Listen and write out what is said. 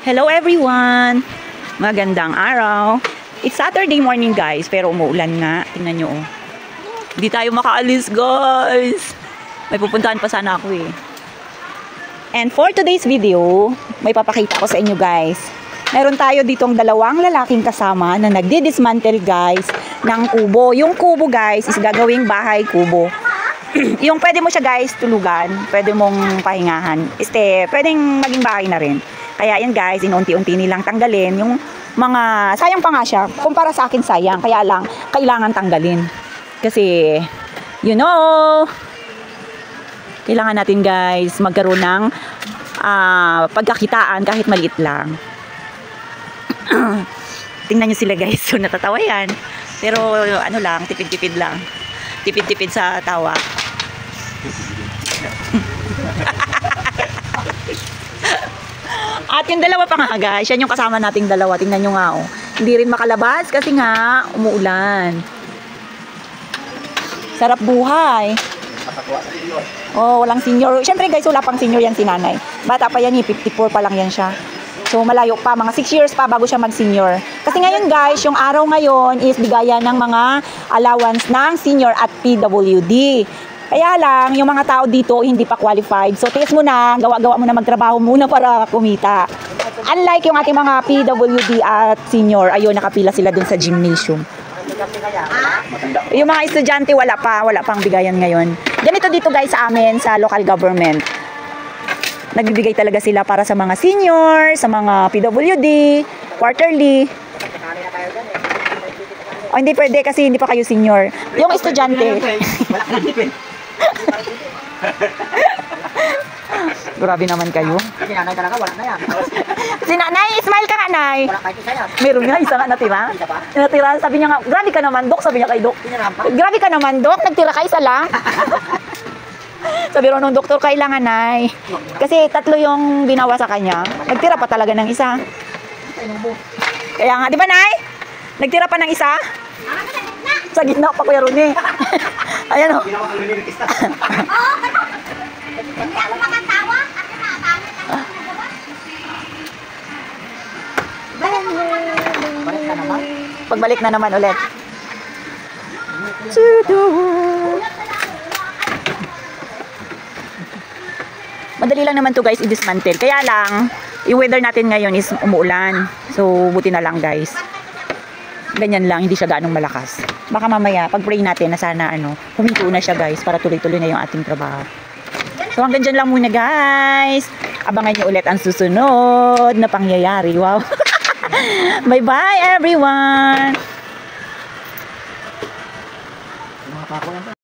Hello everyone! Magandang araw. It's Saturday morning guys, pero umuulan nga. Tingnan nyo oh. Hindi tayo makaalis guys. May pupuntahan pa sana ako eh. And for today's video, may papakita ko sa inyo guys. Meron tayo ditong dalawang lalaking kasama na nagdi-dismantle guys ng kubo. Yung kubo guys is gagawing bahay kubo. Yung pwede mo siya guys tulugan, pwede mong pahingahan. Pwedeng maging bahay na rin. Kaya yan guys, inunti-unti nilang tanggalin yung mga, sayang pa nga siya. Kumpara sa akin sayang, kaya lang kailangan tanggalin. Kasi, you know, kailangan natin guys magkaroon ng pagkakitaan kahit maliit lang. Tingnan nyo sila guys, so natatawa yan. Pero ano lang, tipid-tipid lang. Tipid-tipid sa tawa. At yung dalawa pa nga guys, yan yung kasama nating dalawa. Tingnan nyo nga oh. Hindi rin makalabas kasi nga umuulan. Sarap buhay. Oh, walang senior. Siyempre guys, wala pang senior yan si nanay. Bata pa yan, 54 pa lang yan siya. So malayo pa, mga 6 years pa bago siya mag-senior. Kasi ngayon guys, yung araw ngayon is bigayan ng mga allowance ng senior at PWD. Kaya lang, yung mga tao dito hindi pa qualified. So tiis mo na, gawa-gawa mo na magtrabaho muna para kumita. Unlike yung ating mga PWD at senior, ayun, nakapila sila dun sa gymnasium. Yung mga estudyante wala pang bigayan ngayon. Ganito dito guys sa amin, sa local government. Nagbibigay talaga sila para sa mga senior, sa mga PWD, quarterly. Oh, hindi pwede kasi hindi pa kayo senior. Yung estudyante. Grabe naman kayo. Si nanay talaga, wala na yan. Si nanay, smile ka nga, nay. Wala kahit isa yan. Meron nga, isa nga natira. Isa pa? Natira, sabi niya nga, grabe ka naman, Dok. Sabi niya kay Dok. Pinarampa? Grabe ka naman, Dok. Nagtira ka isa lang. Sabi rin nung doktor, kailangan, nay. Kasi 3 yung binawa sa kanya. Nagtira pa talaga ng isa. Kaya nga, di ba, nay? Nagtira pa ng isa? Sa gitna pa, Kuya Rune. Ayan o. Ginawa kang lulirikista. Hindi ako makatawa. Ako na, Balik na naman. Pagbalik na naman ulit. Madali lang naman to guys i-dismantle. Kaya lang, yung weather natin ngayon is umuulan. So, buti na lang guys. Ganyan lang, hindi siya gaanong malakas. Baka mamaya, pag-pray natin na sana huminto na siya guys para tuloy-tuloy na yung ating trabaho. So hanggang dyan lang muna guys. Abangan nyo ulit ang susunod na pangyayari. Wow. Bye-bye everyone.